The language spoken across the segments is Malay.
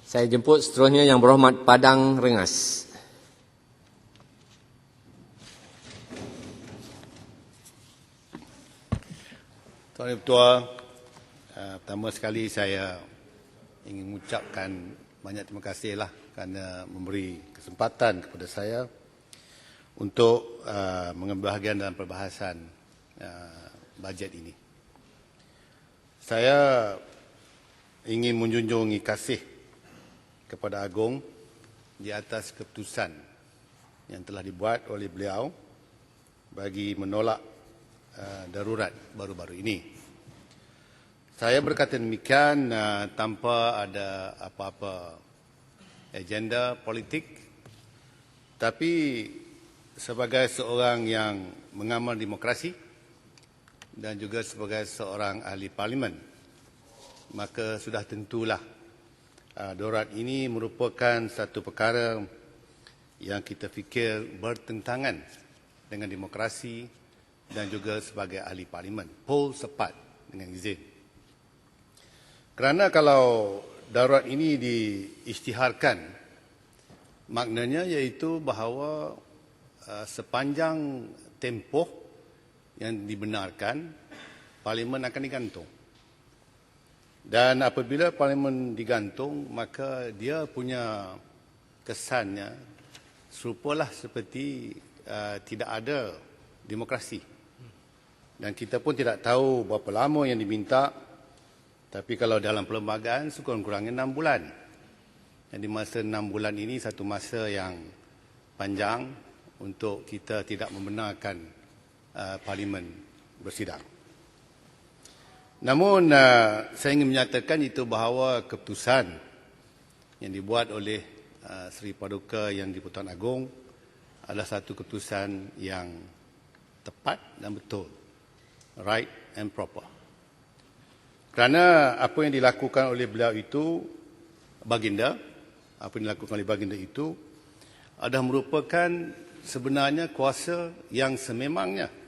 Saya jemput seterusnya Yang Berhormat Padang Rengas. Tuan Ketua, pertama sekali saya ingin mengucapkan banyak terima kasihlah kerana memberi kesempatan kepada saya untuk mengambil bahagian dalam perbahasan bajet ini. Saya ingin menjunjungi kasih kepada Agong di atas keputusan yang telah dibuat oleh beliau bagi menolak darurat baru-baru ini. Saya berkata demikian tanpa ada apa-apa agenda politik, tapi sebagai seorang yang mengamal demokrasi dan juga sebagai seorang ahli parlimen, maka sudah tentulah darurat ini merupakan satu perkara yang kita fikir bertentangan dengan demokrasi dan juga sebagai ahli parlimen, pol sepat dengan izin. Kerana kalau darurat ini diisytiharkan, maknanya iaitu bahawa sepanjang tempoh yang dibenarkan, parlimen akan digantung. Dan apabila parlimen digantung, maka dia punya kesannya serupalah seperti tidak ada demokrasi. Dan kita pun tidak tahu berapa lama yang diminta, tapi kalau dalam perlembagaan sekurang-kurangnya 6 bulan. Dan di masa 6 bulan ini satu masa yang panjang untuk kita tidak membenarkan parlimen bersidang. Namun saya ingin menyatakan itu bahawa keputusan yang dibuat oleh Seri Paduka Yang di-Pertuan Agong adalah satu keputusan yang tepat dan betul. Right and proper. Kerana apa yang dilakukan oleh beliau itu, baginda, apa yang dilakukan oleh baginda itu adalah merupakan sebenarnya kuasa yang sememangnya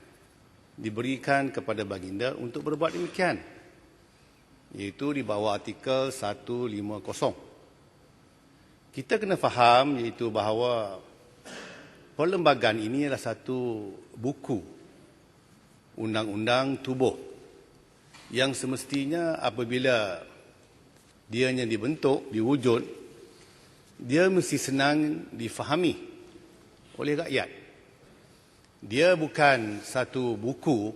diberikan kepada baginda untuk berbuat demikian, iaitu di bawah artikel 150. Kita kena faham iaitu bahawa perlembagaan ini adalah satu buku undang-undang tubuh yang semestinya apabila dianya dibentuk, diwujud, dia mesti senang difahami oleh rakyat. Dia bukan satu buku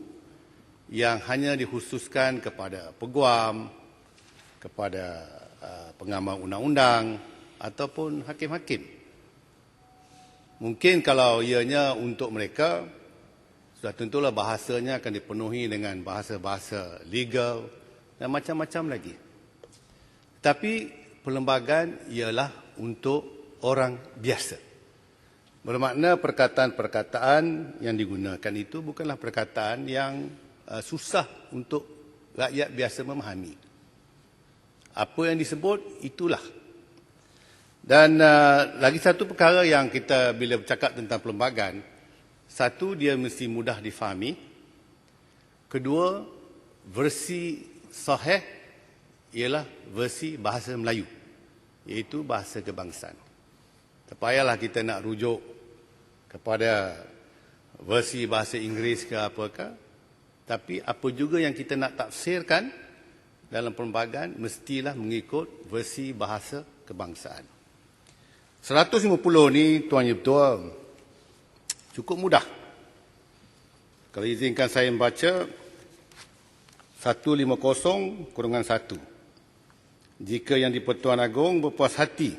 yang hanya dikhususkan kepada peguam, kepada pengamal undang-undang ataupun hakim-hakim. Mungkin kalau ianya untuk mereka, sudah tentulah bahasanya akan dipenuhi dengan bahasa-bahasa legal dan macam-macam lagi. Tapi perlembagaan ialah untuk orang biasa. Bermakna perkataan-perkataan yang digunakan itu bukanlah perkataan yang susah untuk rakyat biasa memahami. Apa yang disebut, itulah. Dan lagi satu perkara yang kita bila bercakap tentang perlembagaan, satu, dia mesti mudah difahami. Kedua, versi sahih ialah versi bahasa Melayu, iaitu bahasa kebangsaan. Tak payahlah kita nak rujuk kepada versi bahasa Inggeris ke apakah, tapi apa juga yang kita nak tafsirkan dalam perlembagaan mestilah mengikut versi bahasa kebangsaan. 150 ni, Tuan Yang Bertuah, cukup mudah. Kalau izinkan saya membaca 150-1. Jika Yang di-Pertuan Agong berpuas hati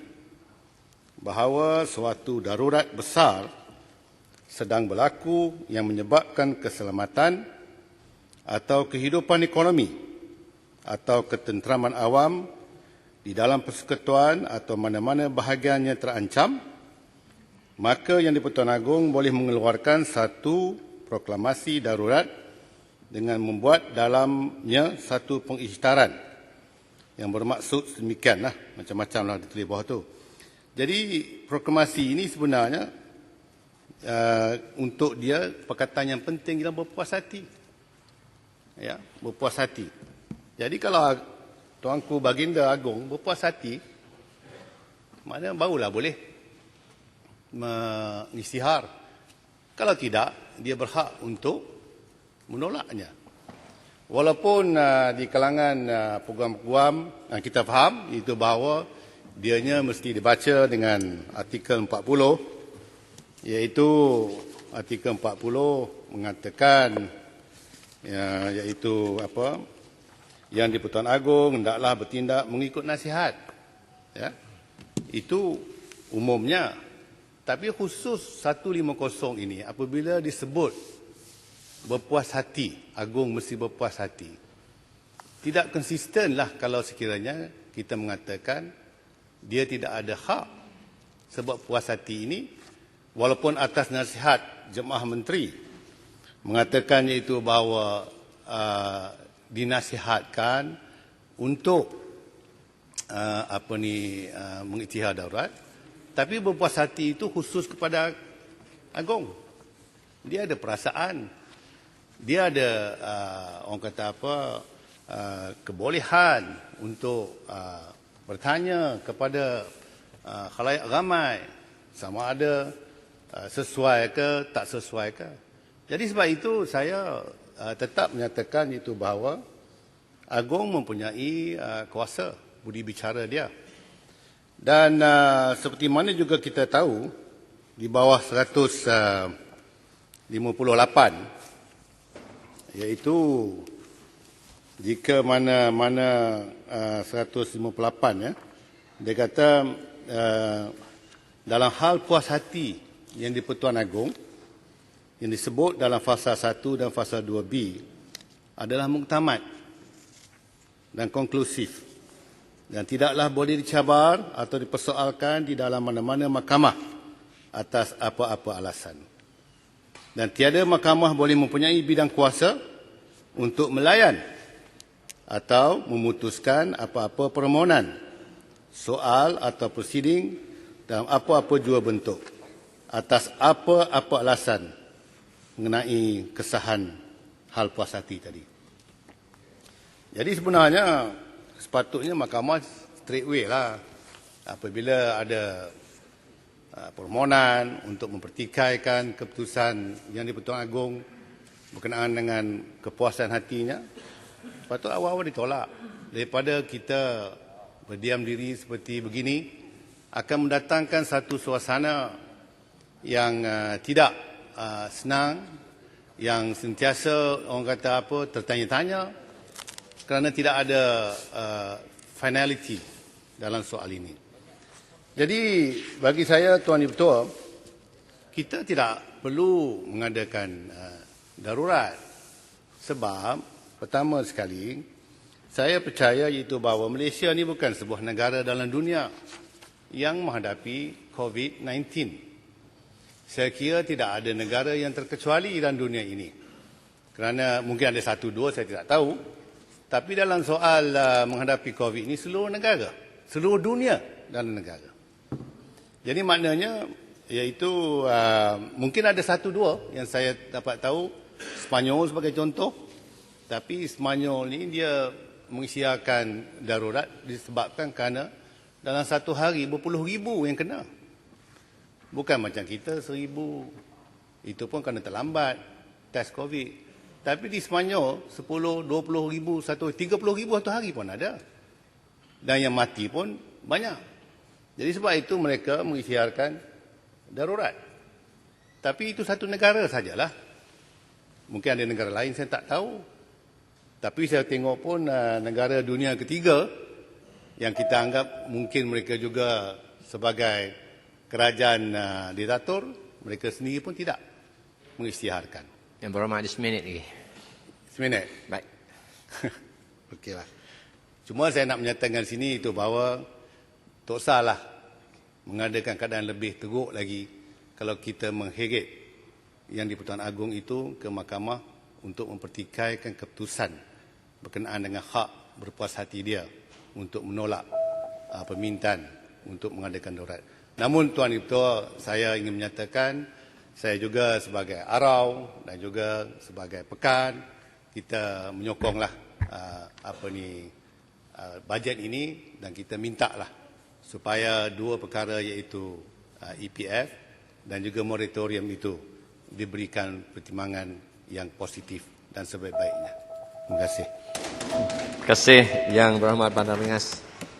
bahawa suatu darurat besar sedang berlaku yang menyebabkan keselamatan atau kehidupan ekonomi atau ketenteraman awam di dalam persekutuan atau mana-mana bahagiannya terancam, maka Yang di-Pertuan Agong boleh mengeluarkan satu proklamasi darurat dengan membuat dalamnya satu pengisytiharan yang bermaksud sedemikianlah, macam-macamlah ditulis bawah tu. Jadi proklamasi ini sebenarnya untuk dia perkataan yang penting ialah berpuas hati. Ya, berpuas hati. Jadi kalau Tuanku Baginda Agong berpuas hati, maknanya barulah boleh mengisytihar. Kalau tidak, dia berhak untuk menolaknya. Walaupun di kalangan peguam-peguam kita faham itu bahawa dianya mesti dibaca dengan artikel 40, iaitu artikel 40 mengatakan iaitu apa, yang di-Pertuan Agong hendaklah bertindak mengikut nasihat. Ya. Itu umumnya. Tapi khusus 150 ini apabila disebut berpuas hati, Agung mesti berpuas hati. Tidak konsistenlah kalau sekiranya kita mengatakan dia tidak ada hak, sebab puas hati ini walaupun atas nasihat Jemaah Menteri mengatakan iaitu bahawa dinasihatkan untuk mengisytihar darurat, tapi berpuas hati itu khusus kepada Agong. Dia ada perasaan, dia ada orang kata apa, kebolehan untuk bertanya kepada khalayak ramai sama ada sesuai ke tak sesuai ke. Jadi sebab itu saya tetap menyatakan itu bahawa Agong mempunyai kuasa budi bicara dia. Dan seperti mana juga kita tahu, di bawah 158, iaitu jika mana 158 ya, dia kata dalam hal puas hati yang di-Pertuan Agong yang disebut dalam fasa 1 dan fasa 2B adalah muktamad dan konklusif dan tidaklah boleh dicabar atau dipersoalkan di dalam mana-mana mahkamah atas apa-apa alasan. Dan tiada mahkamah boleh mempunyai bidang kuasa untuk melayan atau memutuskan apa-apa permohonan, soal atau prosiding dalam apa-apa jua bentuk atas apa-apa alasan mengenai kesahan hal puas hati tadi. Jadi sebenarnya sepatutnya mahkamah straight away lah apabila ada permohonan untuk mempertikaikan keputusan yang di-Pertuan Agong berkenaan dengan kepuasan hatinya, patut awal-awal ditolak. Daripada kita berdiam diri seperti begini akan mendatangkan satu suasana yang tidak senang, yang sentiasa orang kata apa tertanya-tanya kerana tidak ada finality dalam soal ini. Jadi bagi saya Tuan Dipertua, kita tidak perlu mengadakan darurat sebab pertama sekali saya percaya iaitu bahawa Malaysia ni bukan sebuah negara dalam dunia yang menghadapi COVID-19. Saya kira tidak ada negara yang terkecuali dalam dunia ini. Kerana mungkin ada satu dua saya tidak tahu. Tapi dalam soal menghadapi COVID ini seluruh negara, seluruh dunia dalam negara. Jadi maknanya iaitu mungkin ada satu dua yang saya dapat tahu, Spanyol sebagai contoh. Tapi Spanyol ni dia mengisytiharkan darurat disebabkan kerana dalam satu hari berpuluh ribu yang kena. Bukan macam kita 1,000. Itu pun kerana terlambat test COVID. Tapi di Sepanyol 10, 20 ribu, 30 ribu satu hari pun ada. Dan yang mati pun banyak. Jadi sebab itu mereka mengisytiharkan darurat. Tapi itu satu negara sajalah. Mungkin ada negara lain saya tak tahu. Tapi saya tengok pun negara dunia ketiga yang kita anggap mungkin mereka juga sebagai kerajaan diktator, mereka sendiri pun tidak mengisytiharkan. Yang berhormat ada seminit lagi. Seminit? Baik. Okeylah. Cuma saya nak menyatakan di sini itu bahawa tak usahlah mengadakan keadaan lebih teruk lagi kalau kita mengheret yang di-Pertuan Agong itu ke mahkamah untuk mempertikaikan keputusan berkenaan dengan hak berpuas hati dia untuk menolak permintaan untuk mengadakan darurat. Namun Tuan Dipertua, saya ingin menyatakan saya juga sebagai arau dan juga sebagai pekan kita menyokonglah bajet ini dan kita mintalah supaya dua perkara iaitu EPF dan juga moratorium itu diberikan pertimbangan yang positif dan sebaik-baiknya. Terima kasih. Terima kasih Yang Berhormat Padang Rengas.